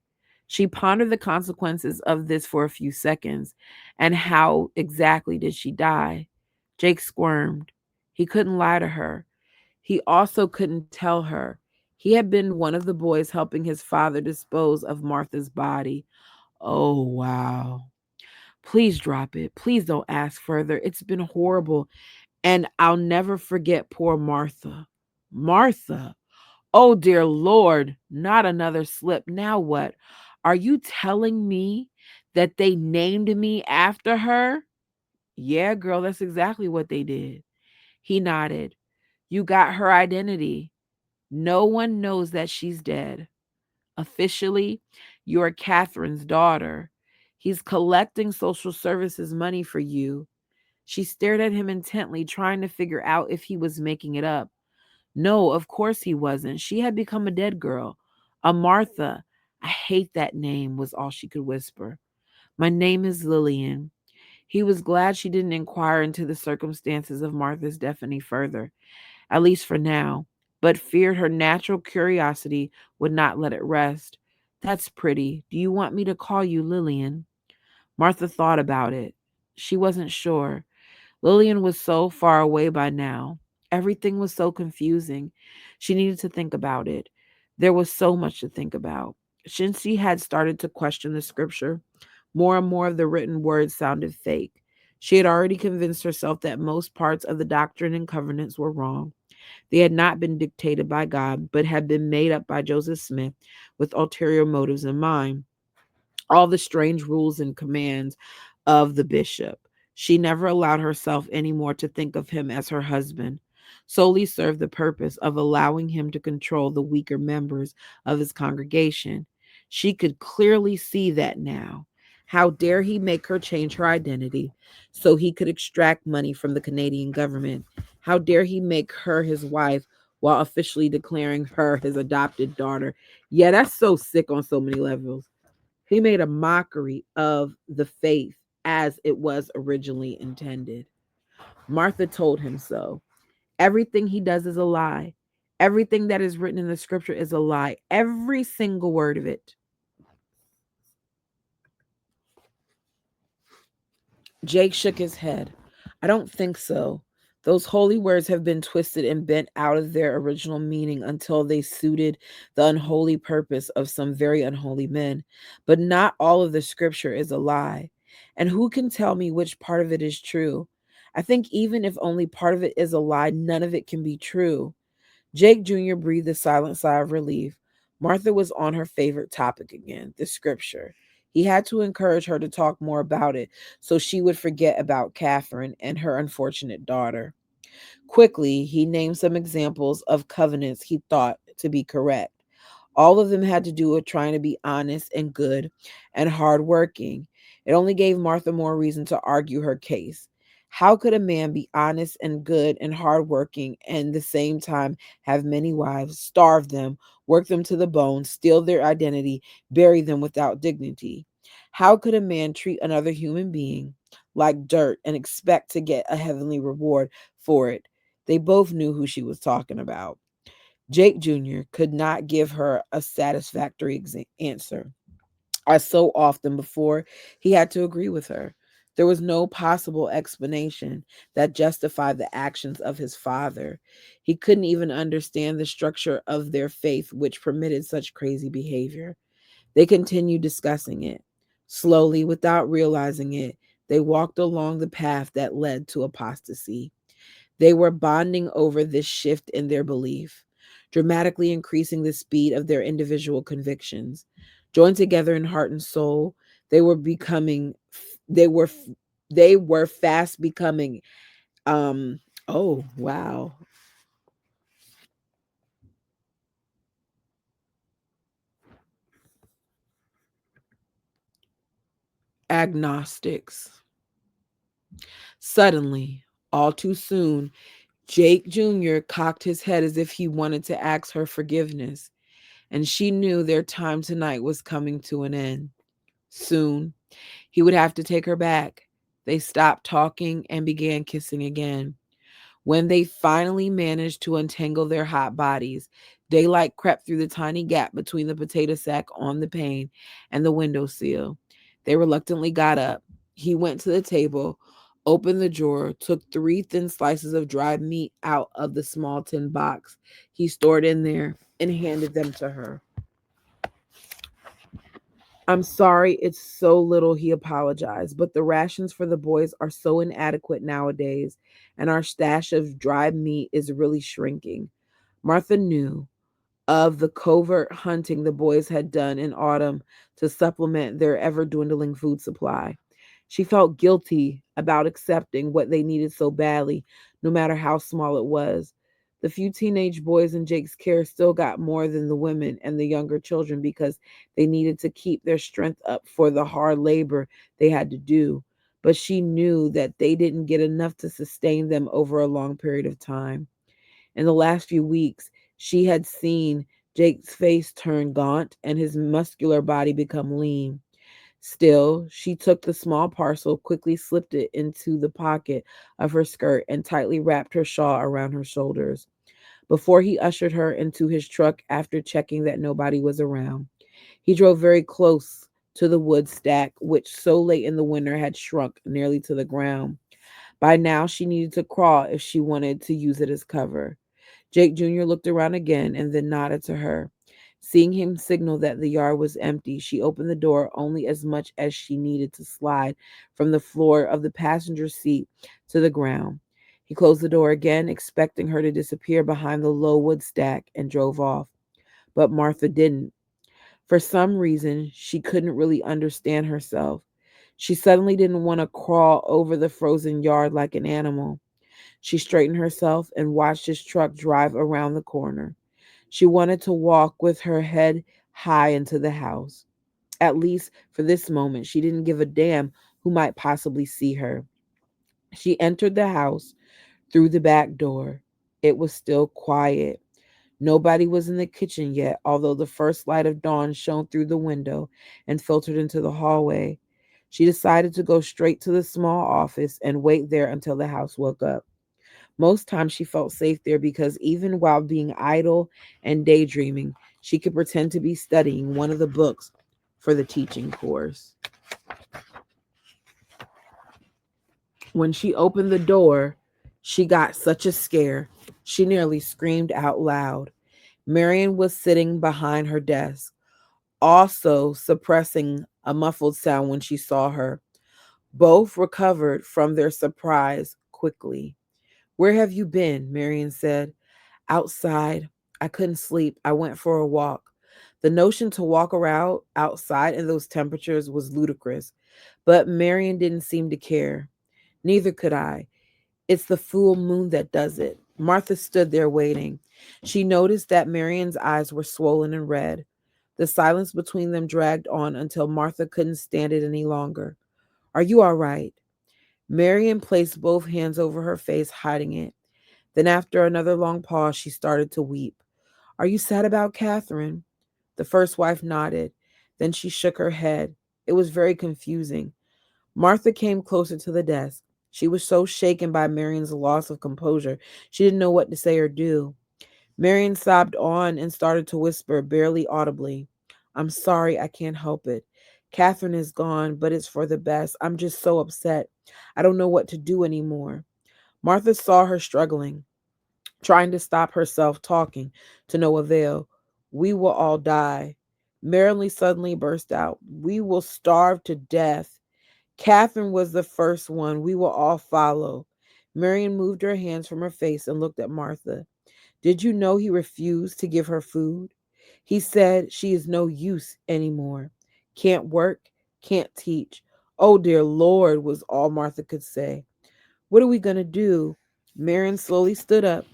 Speaker 1: She pondered the consequences of this for a few seconds. And how exactly did she die? Jake squirmed. He couldn't lie to her. He also couldn't tell her. He had been one of the boys helping his father dispose of Martha's body. Oh, wow. Please drop it. Please don't ask further. It's been horrible. And I'll never forget poor Martha. Martha. Oh, dear Lord. Not another slip. Now what? Are you telling me that they named me after her? Yeah, girl, that's exactly what they did. He nodded. You got her identity. No one knows that she's dead. Officially, you're Catherine's daughter. He's collecting social services money for you. She stared at him intently, trying to figure out if he was making it up. No, of course he wasn't. She had become a dead girl. A Martha. I hate that name, was all she could whisper. My name is Lillian. He was glad she didn't inquire into the circumstances of Martha's death any further, at least for now, but feared her natural curiosity would not let it rest. That's pretty. Do you want me to call you Lillian? Martha thought about it. She wasn't sure. Lillian was so far away by now. Everything was so confusing. She needed to think about it. There was so much to think about. Since she had started to question the scripture, more and more of the written words sounded fake. She had already convinced herself that most parts of the Doctrine and Covenants were wrong. They had not been dictated by God, but had been made up by Joseph Smith with ulterior motives in mind. All the strange rules and commands of the bishop. She never allowed herself anymore to think of him as her husband, solely served the purpose of allowing him to control the weaker members of his congregation. She could clearly see that now. How dare he make her change her identity so he could extract money from the Canadian government? How dare he make her his wife while officially declaring her his adopted daughter? Yeah, that's so sick on so many levels. He made a mockery of the faith as it was originally intended. Martha told him so. Everything he does is a lie. Everything that is written in the scripture is a lie. Every single word of it. Jake shook his head. I don't think so. Those holy words have been twisted and bent out of their original meaning until they suited the unholy purpose of some very unholy men. But not all of the scripture is a lie. And who can tell me which part of it is true? I think even if only part of it is a lie, none of it can be true. Jake Jr. breathed a silent sigh of relief. Martha was on her favorite topic again, the scripture. He had to encourage her to talk more about it so she would forget about Catherine and her unfortunate daughter. Quickly, he named some examples of covenants he thought to be correct. All of them had to do with trying to be honest and good and hardworking. It only gave Martha more reason to argue her case. How could a man be honest and good and hardworking and at the same time have many wives, starve them, work them to the bone, steal their identity, bury them without dignity? How could a man treat another human being like dirt and expect to get a heavenly reward for it? They both knew who she was talking about. Jake Jr. could not give her a satisfactory answer. As so often before, he had to agree with her. There was no possible explanation that justified the actions of his father. He couldn't even understand the structure of their faith, which permitted such crazy behavior. They continued discussing it. Slowly, without realizing it, they walked along the path that led to apostasy. They were bonding over this shift in their belief, dramatically increasing the speed of their individual convictions. Joined together in heart and soul, they were becoming they were they were fast becoming um oh wow, agnostics. Suddenly, all too soon, Jake Jr. cocked his head as if he wanted to ask her forgiveness, and she knew their time tonight was coming to an end. Soon, he would have to take her back. They stopped talking and began kissing again. When they finally managed to untangle their hot bodies, daylight crept through the tiny gap between the potato sack on the pane and the window sill. They reluctantly got up. He went to the table, opened the drawer, took 3 thin slices of dried meat out of the small tin box he stored in there, and handed them to her. I'm sorry it's so little, he apologized, but the rations for the boys are so inadequate nowadays, and our stash of dried meat is really shrinking. Martha knew of the covert hunting the boys had done in autumn to supplement their ever dwindling food supply. She felt guilty about accepting what they needed so badly, no matter how small it was. The few teenage boys in Jake's care still got more than the women and the younger children because they needed to keep their strength up for the hard labor they had to do. But she knew that they didn't get enough to sustain them over a long period of time. In the last few weeks, she had seen Jake's face turn gaunt and his muscular body become lean. Still, she took the small parcel, quickly slipped it into the pocket of her skirt, and tightly wrapped her shawl around her shoulders. Before he ushered her into his truck after checking that nobody was around, he drove very close to the wood stack, which so late in the winter had shrunk nearly to the ground. By now, she needed to crawl if she wanted to use it as cover. Jake Jr. looked around again and then nodded to her. Seeing him signal that the yard was empty, she opened the door only as much as she needed to slide from the floor of the passenger seat to the ground. He closed the door again, expecting her to disappear behind the low wood stack, and drove off. But Martha didn't. For some reason, she couldn't really understand herself. She suddenly didn't want to crawl over the frozen yard like an animal. She straightened herself and watched his truck drive around the corner. She wanted to walk with her head high into the house. At least for this moment, she didn't give a damn who might possibly see her. She entered the house through the back door. It was still quiet. Nobody was in the kitchen yet, although the first light of dawn shone through the window and filtered into the hallway. She decided to go straight to the small office and wait there until the house woke up. Most times she felt safe there because even while being idle and daydreaming, she could pretend to be studying one of the books for the teaching course. When she opened the door, she got such a scare. She nearly screamed out loud. Marion was sitting behind her desk, also suppressing a muffled sound when she saw her. Both recovered from their surprise quickly. "Where have you been?" Marion said. "Outside. I couldn't sleep. I went for a walk." The notion to walk around outside in those temperatures was ludicrous, but Marion didn't seem to care. "Neither could I. It's the full moon that does it." Martha stood there waiting. She noticed that Marion's eyes were swollen and red. The silence between them dragged on until Martha couldn't stand it any longer. "Are you all right?" Marion placed both hands over her face, hiding it. Then, after another long pause, she started to weep. "Are you sad about Catherine?" The first wife nodded. Then she shook her head. It was very confusing. Martha came closer to the desk. She was so shaken by Marion's loss of composure, she didn't know what to say or do. Marion sobbed on and started to whisper, barely audibly, "I'm sorry, I can't help it. Catherine is gone, but it's for the best. I'm just so upset. I don't know what to do anymore." Martha saw her struggling, trying to stop herself talking, to no avail. "We will all die." Marilyn suddenly burst out. "We will starve to death. Catherine was the first one. We will all follow." Marion moved her hands from her face and looked at Martha. "Did you know he refused to give her food? He said she is no use anymore. Can't work, can't teach. Oh, dear Lord," was all Martha could say. "What are we going to do?" Marion slowly stood up,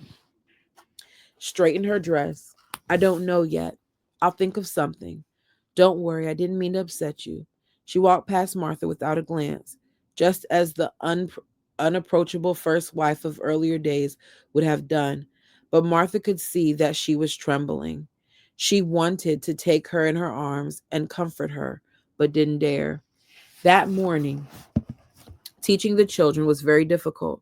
Speaker 1: straightened her dress. "I don't know yet. I'll think of something. Don't worry, I didn't mean to upset you." She walked past Martha without a glance, just as the unapproachable first wife of earlier days would have done. But Martha could see that she was trembling. She wanted to take her in her arms and comfort her, but didn't dare. That morning, teaching the children was very difficult.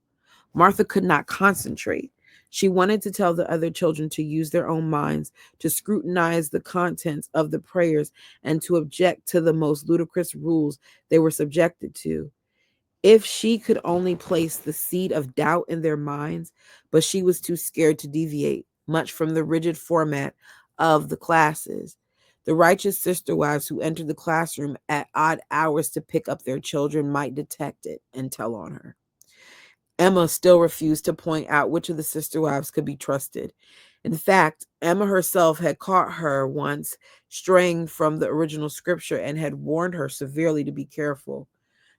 Speaker 1: Martha could not concentrate. She wanted to tell the other children to use their own minds, to scrutinize the contents of the prayers, and to object to the most ludicrous rules they were subjected to. If she could only place the seed of doubt in their minds, but she was too scared to deviate much from the rigid format of the classes. The righteous sister wives who entered the classroom at odd hours to pick up their children might detect it and tell on her. Emma still refused to point out which of the sister wives could be trusted. In fact, Emma herself had caught her once straying from the original scripture and had warned her severely to be careful.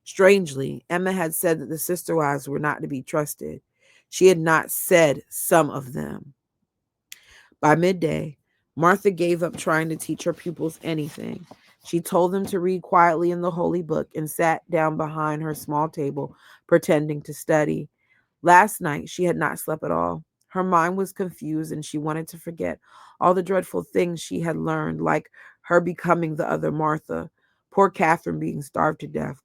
Speaker 1: Strangely, Emma had said that the sister wives were not to be trusted. She had not said some of them. By midday, Martha gave up trying to teach her pupils anything. She told them to read quietly in the holy book and sat down behind her small table, pretending to study. Last night, she had not slept at all. Her mind was confused and she wanted to forget all the dreadful things she had learned, like her becoming the other Martha, poor Catherine being starved to death,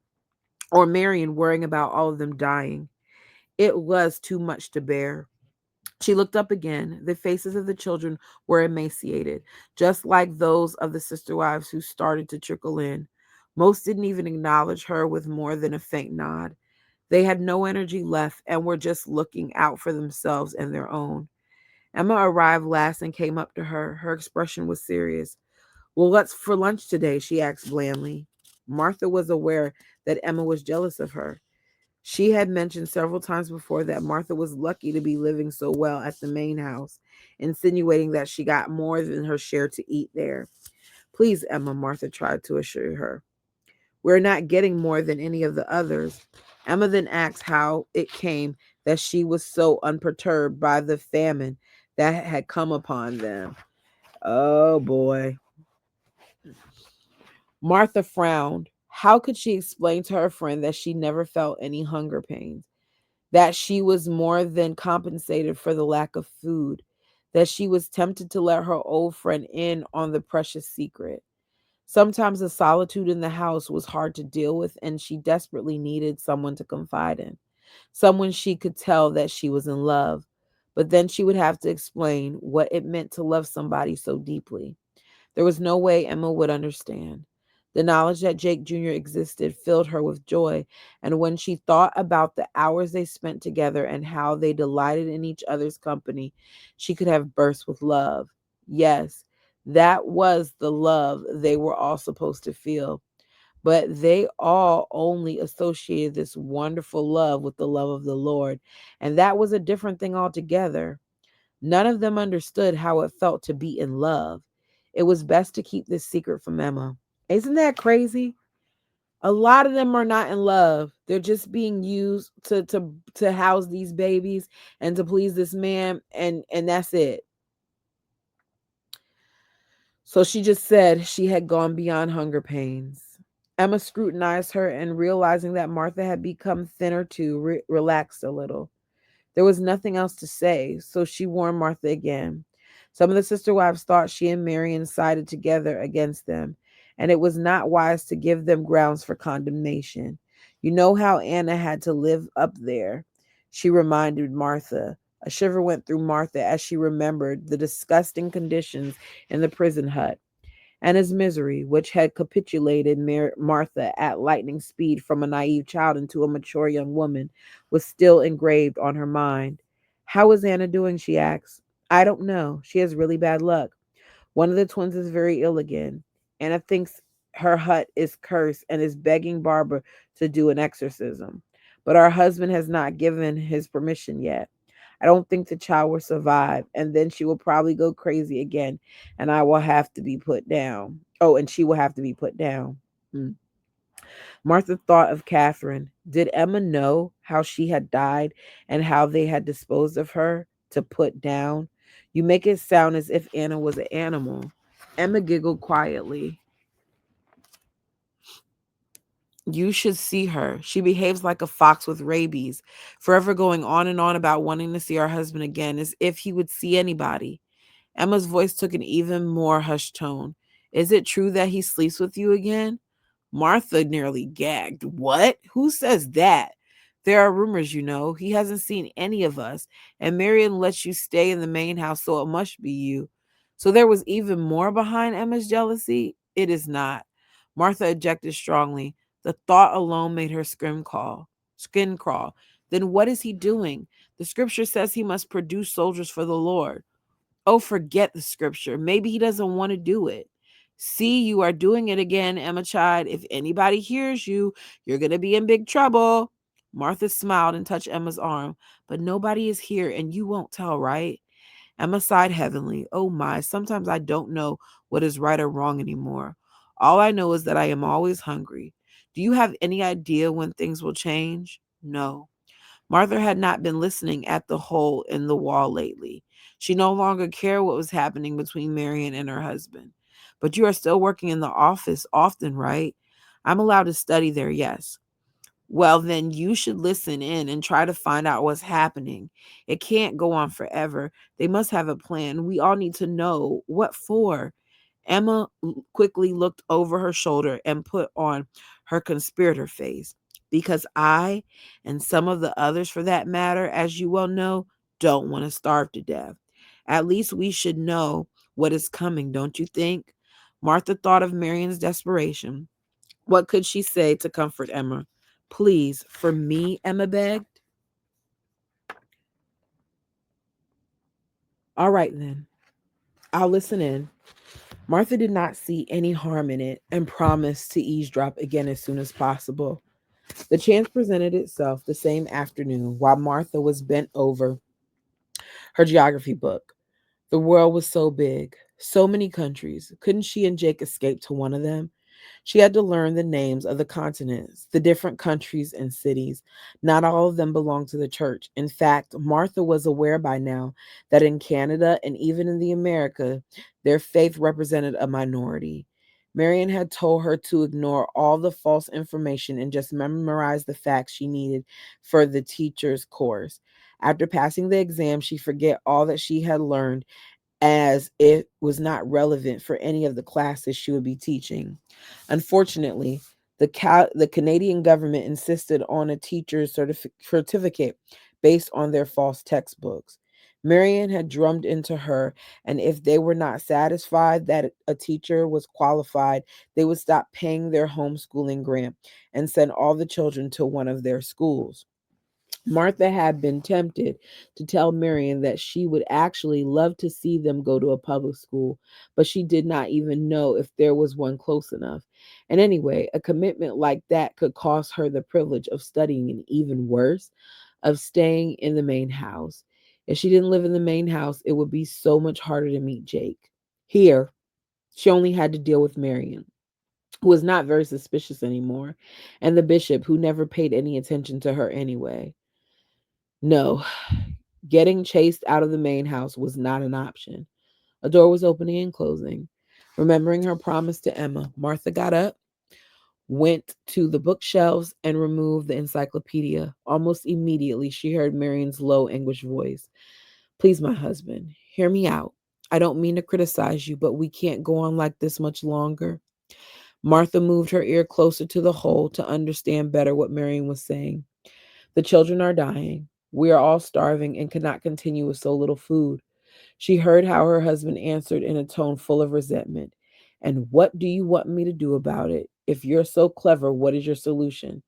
Speaker 1: or Marion worrying about all of them dying. It was too much to bear. She looked up again. The faces of the children were emaciated, just like those of the sister wives who started to trickle in. Most didn't even acknowledge her with more than a faint nod. They had no energy left and were just looking out for themselves and their own. Emma arrived last and came up to her. Her expression was serious. "Well, what's for lunch today?" she asked blandly. Martha was aware that Emma was jealous of her. She had mentioned several times before that Martha was lucky to be living so well at the main house, insinuating that she got more than her share to eat there. "Please, Emma," Martha tried to assure her. "We're not getting more than any of the others." Emma then asked how it came that she was so unperturbed by the famine that had come upon them. Oh boy. Martha frowned. How could she explain to her friend that she never felt any hunger pains, that she was more than compensated for the lack of food, that she was tempted to let her old friend in on the precious secret? Sometimes the solitude in the house was hard to deal with, and she desperately needed someone to confide in, someone she could tell that she was in love. But then she would have to explain what it meant to love somebody so deeply. There was no way Emma would understand. The knowledge that Jake Jr. existed filled her with joy, and when she thought about the hours they spent together and how they delighted in each other's company, she could have burst with love. Yes, that was the love they were all supposed to feel. But they all only associated this wonderful love with the love of the Lord, and that was a different thing altogether. None of them understood how it felt to be in love. It was best to keep this secret from Emma. Isn't that crazy? A lot of them are not in love. They're just being used to house these babies and to please this man, and that's it. So she just said she had gone beyond hunger pains. Emma scrutinized her and realizing that Martha had become thinner too, relaxed a little. There was nothing else to say, so she warned Martha again. Some of the sister wives thought she and Marian sided together against them, and it was not wise to give them grounds for condemnation. You know how Anna had to live up there, she reminded Martha. A shiver went through Martha as she remembered the disgusting conditions in the prison hut and his misery, which had capitulated Martha at lightning speed from a naive child into a mature young woman, was still engraved on her mind. How is Anna doing? She asked. I don't know. She has really bad luck. One of the twins is very ill again. Anna thinks her hut is cursed and is begging Barbara to do an exorcism. But our husband has not given his permission yet. I don't think the child will survive, and then she will probably go crazy again, and I will have to be put down. Oh, and she will have to be put down. Hmm. Martha thought of Catherine. Did Emma know how she had died and how they had disposed of her to put down? You make it sound as if Anna was an animal. Emma giggled quietly. You should see her. She behaves like a fox with rabies, forever going on and on about wanting to see her husband again, as if he would see anybody. Emma's voice took an even more hushed tone. Is it true that he sleeps with you again? Martha nearly gagged. What? Who says that? There are rumors, you know. He hasn't seen any of us, and Marion lets you stay in the main house, so it must be you. So there was even more behind Emma's jealousy? It is not. Martha objected strongly. The thought alone made her skin crawl. Then what is he doing? The scripture says he must produce soldiers for the Lord. Oh, forget the scripture. Maybe he doesn't want to do it. See, you are doing it again, Emma chid. If anybody hears you, you're going to be in big trouble. Martha smiled and touched Emma's arm. But nobody is here, and you won't tell, right? Emma sighed heavily. Oh my, sometimes I don't know what is right or wrong anymore. All I know is that I am always hungry. Do you have any idea when things will change? No. Martha had not been listening at the hole in the wall lately. She no longer cared what was happening between Marian and her husband. But you are still working in the office often, right? I'm allowed to study there, yes. Well, then you should listen in and try to find out what's happening. It can't go on forever. They must have a plan. We all need to know what for. Emma quickly looked over her shoulder and put on her conspirator face. Because I, and some of the others for that matter, as you well know, don't want to starve to death. At least we should know what is coming, don't you think? Martha thought of Marion's desperation. What could she say to comfort Emma? Please, for me, Emma begged. All right, then. I'll listen in. Martha did not see any harm in it and promised to eavesdrop again as soon as possible. The chance presented itself the same afternoon while Martha was bent over her geography book. The world was so big, so many countries. Couldn't she and Jake escape to one of them? She had to learn the names of the continents, the different countries and cities. Not all of them belonged to the church. In fact, Martha was aware by now that in Canada and even in the America, their faith represented a minority. Marian had told her to ignore all the false information and just memorize the facts she needed for the teacher's course. After passing the exam, she forget all that she had learned as it was not relevant for any of the classes she would be teaching. Unfortunately, the Canadian government insisted on a teacher's certificate based on their false textbooks. Marian had drummed into her, and if they were not satisfied that a teacher was qualified, they would stop paying their homeschooling grant and send all the children to one of their schools. Martha had been tempted to tell Marian that she would actually love to see them go to a public school, but she did not even know if there was one close enough. And anyway, a commitment like that could cost her the privilege of studying, and even worse, of staying in the main house. If she didn't live in the main house, it would be so much harder to meet Jake. Here, she only had to deal with Marian, who was not very suspicious anymore, and the bishop, who never paid any attention to her anyway. No, getting chased out of the main house was not an option. A door was opening and closing. Remembering her promise to Emma, Martha got up, went to the bookshelves, and removed the encyclopedia. Almost immediately, she heard Marian's low, anguished voice. Please, my husband, hear me out. I don't mean to criticize you, but we can't go on like this much longer. Martha moved her ear closer to the hole to understand better what Marian was saying. The children are dying. We are all starving and cannot continue with so little food. She heard how her husband answered in a tone full of resentment. And what do you want me to do about it? If you're so clever, what is your solution?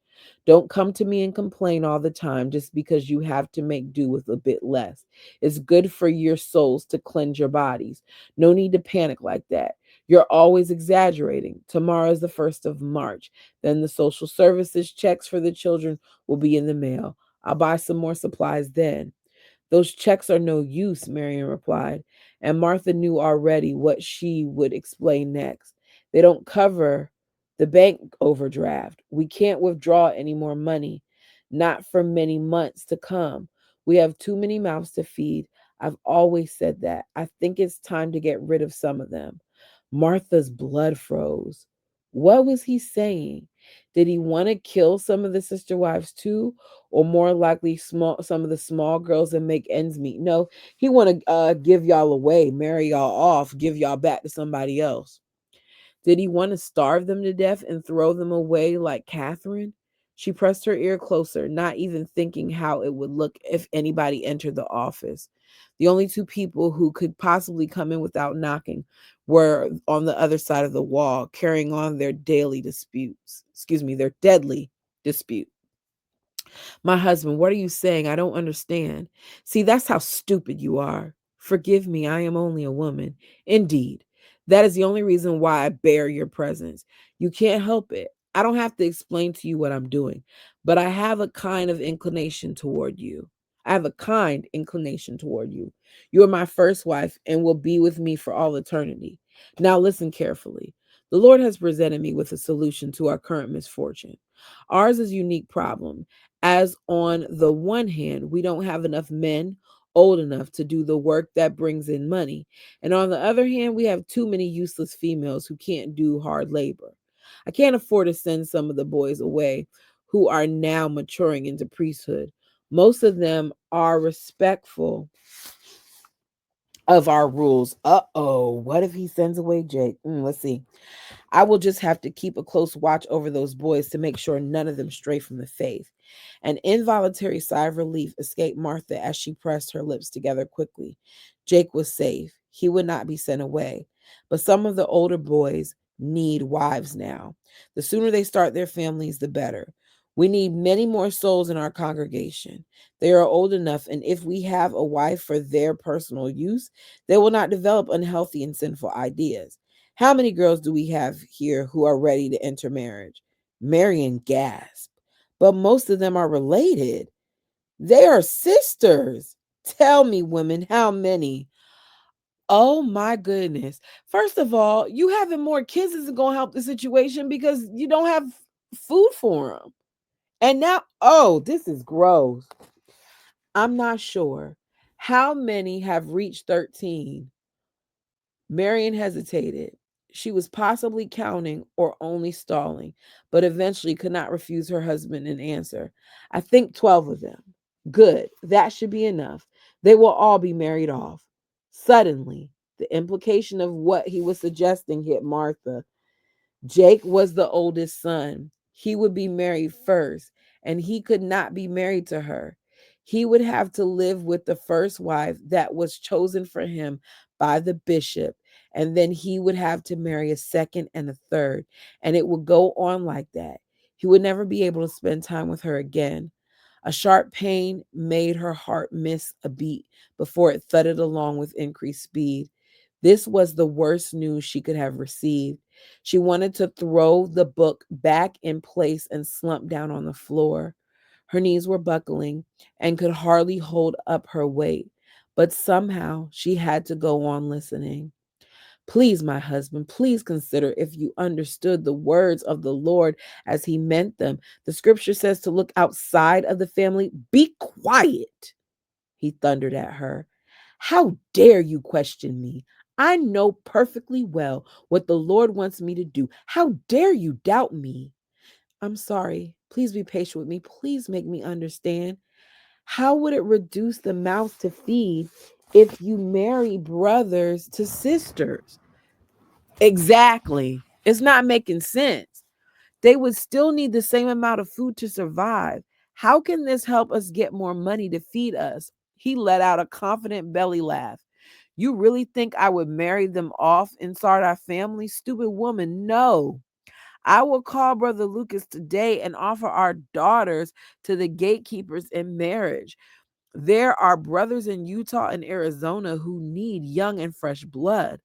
Speaker 1: Don't come to me and complain all the time just because you have to make do with a bit less. It's good for your souls to cleanse your bodies. No need to panic like that. You're always exaggerating. Tomorrow is the 1st of March. Then the social services checks for the children will be in the mail. I'll buy some more supplies then. Those checks are no use, Marian replied, and Martha knew already what she would explain next. They don't cover the bank overdraft. We can't withdraw any more money, not for many months to come. We have too many mouths to feed. I've always said that. I think it's time to get rid of some of them. Martha's blood froze. What was he saying? Did he want to kill some of the sister wives too? Or more likely some of the small girls and make ends meet? No, he want to give y'all away, marry y'all off, give y'all back to somebody else. Did he want to starve them to death and throw them away like Catherine? She pressed her ear closer, not even thinking how it would look if anybody entered the office. The only two people who could possibly come in without knocking were on the other side of the wall, carrying on their daily disputes. Excuse me, their deadly dispute. My husband, what are you saying? I don't understand. See, that's how stupid you are. Forgive me, I am only a woman. Indeed, that is the only reason why I bear your presence. You can't help it. I don't have to explain to you what I'm doing, but I have a kind of inclination toward you. I have a kind inclination toward you. You are my first wife and will be with me for all eternity. Now, listen carefully. The Lord has presented me with a solution to our current misfortune. Ours is a unique problem, as on the one hand, we don't have enough men old enough to do the work that brings in money. And on the other hand, we have too many useless females who can't do hard labor. I can't afford to send some of the boys away who are now maturing into priesthood. Most of them are respectful of our rules. Uh-oh, what if he sends away Jake? Let's see. I will just have to keep a close watch over those boys to make sure none of them stray from the faith. An involuntary sigh of relief escaped Martha as she pressed her lips together quickly. Jake was safe. He would not be sent away. But some of the older boys need wives now. The sooner they start their families, the better. We need many more souls in our congregation. They are old enough, and if we have a wife for their personal use, they will not develop unhealthy and sinful ideas. How many girls do we have here who are ready to enter marriage? Marian gasped. But most of them are related. They are sisters. Tell me, women, how many? Oh my goodness. First of all, you having more kids isn't going to help the situation because you don't have food for them. And now, oh, this is gross. I'm not sure. How many have reached 13? Marian hesitated. She was possibly counting or only stalling, but eventually could not refuse her husband an answer. I think 12 of them. Good. That should be enough. They will all be married off. Suddenly, the implication of what he was suggesting hit Martha. Jake was the oldest son. He would be married first, and he could not be married to her. He would have to live with the first wife that was chosen for him by the bishop, and then he would have to marry a second and a third, and it would go on like that. He would never be able to spend time with her again. A sharp pain made her heart miss a beat before it thudded along with increased speed. This was the worst news she could have received. She wanted to throw the book back in place and slump down on the floor. Her knees were buckling and could hardly hold up her weight, but somehow she had to go on listening. Please, my husband, please consider if you understood the words of the Lord as he meant them. The scripture says to look outside of the family. Be quiet, he thundered at her. How dare you question me? I know perfectly well what the Lord wants me to do. How dare you doubt me? I'm sorry. Please be patient with me. Please make me understand. How would it reduce the mouth to feed if you marry brothers to sisters? Exactly. It's not making sense. They would still need the same amount of food to survive. How can this help us get more money to feed us? He let out a confident belly laugh. You really think I would marry them off inside our family? Stupid woman, no. I will call Brother Lucas today and offer our daughters to the gatekeepers in marriage. There are brothers in Utah and Arizona who need young and fresh blood.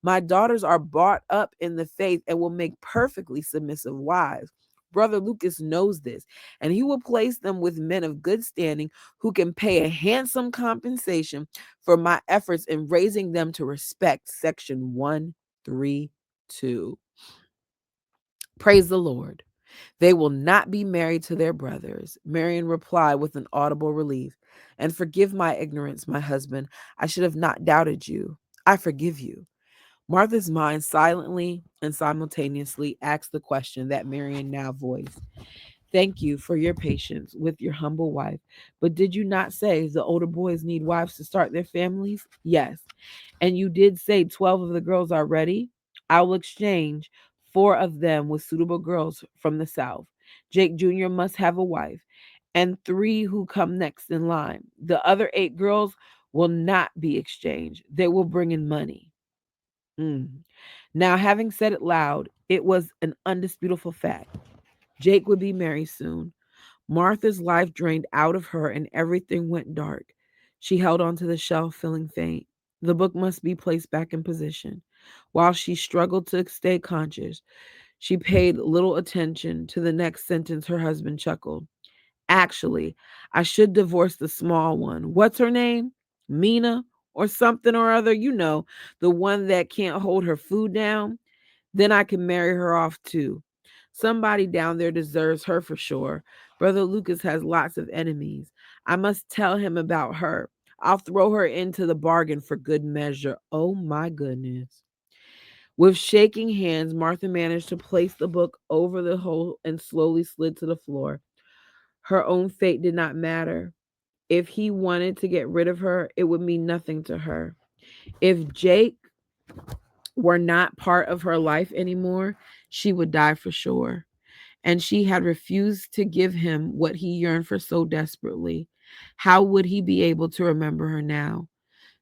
Speaker 1: My daughters are brought up in the faith and will make perfectly submissive wives. Brother Lucas knows this, and he will place them with men of good standing who can pay a handsome compensation for my efforts in raising them to respect. Section 132. Praise the Lord. They will not be married to their brothers. Marion replied with an audible relief. And forgive my ignorance, my husband. I should have not doubted you. I forgive you. Martha's mind silently and simultaneously asked the question that Marion now voiced. Thank you for your patience with your humble wife. But did you not say the older boys need wives to start their families? Yes. And you did say 12 of the girls are ready? I will exchange 4 of them with suitable girls from the South. Jake Jr. must have a wife, and 3 who come next in line. The other 8 girls will not be exchanged. They will bring in money. Mm. Now, having said it loud, it was an undisputable fact. Jake would be married soon. Martha's life drained out of her and everything went dark. She held onto the shelf, feeling faint. The book must be placed back in position. While she struggled to stay conscious, she paid little attention to the next sentence. Her husband chuckled. Actually, I should divorce the small one. What's her name? Mina or something or other? You know, the one that can't hold her food down. Then I can marry her off too. Somebody down there deserves her for sure. Brother Lucas has lots of enemies. I must tell him about her. I'll throw her into the bargain for good measure. Oh my goodness. With shaking hands, Martha managed to place the book over the hole and slowly slid to the floor. Her own fate did not matter. If he wanted to get rid of her, it would mean nothing to her. If Jake were not part of her life anymore, she would die for sure. And she had refused to give him what he yearned for so desperately. How would he be able to remember her now?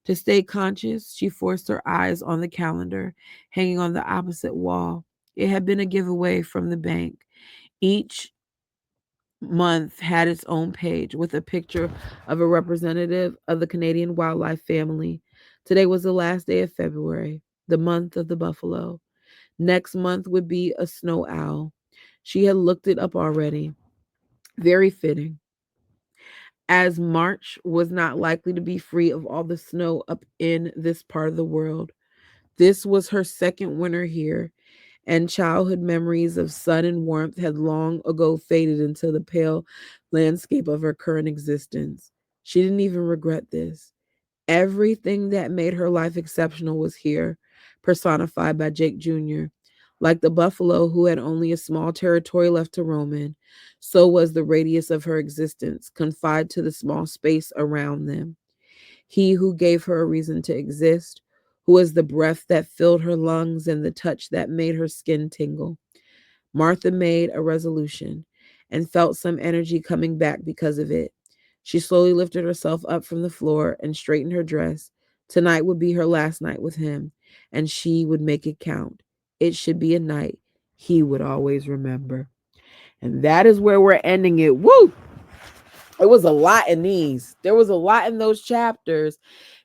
Speaker 1: To stay conscious, she forced her eyes on the calendar hanging on the opposite wall. It had been a giveaway from the bank. Each month had its own page with a picture of a representative of the Canadian wildlife family. Today was the last day of February, the month of the buffalo. Next month would be a snow owl. She had looked it up already. Very fitting, as March was not likely to be free of all the snow up in this part of the world. This was her second winter here, and childhood memories of sun and warmth had long ago faded into the pale landscape of her current existence. She didn't even regret this. Everything that made her life exceptional was here, personified by Jake Jr. Like the buffalo who had only a small territory left to roam in, so was the radius of her existence confined to the small space around them. He who gave her a reason to exist, who was the breath that filled her lungs and the touch that made her skin tingle. Martha made a resolution and felt some energy coming back because of it. She slowly lifted herself up from the floor and straightened her dress. Tonight would be her last night with him, and she would make it count. It should be a night he would always remember. And that is where we're ending it. Woo! It was a lot in these. There was a lot in those chapters,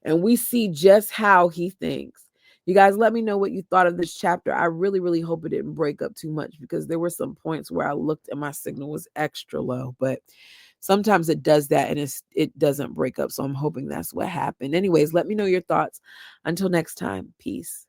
Speaker 1: and we see just how he thinks. You guys, let me know what you thought of this chapter. I really, really hope it didn't break up too much because there were some points where I looked and my signal was extra low, but sometimes it does that and it doesn't break up. So I'm hoping that's what happened. Anyways, let me know your thoughts. Until next time, peace.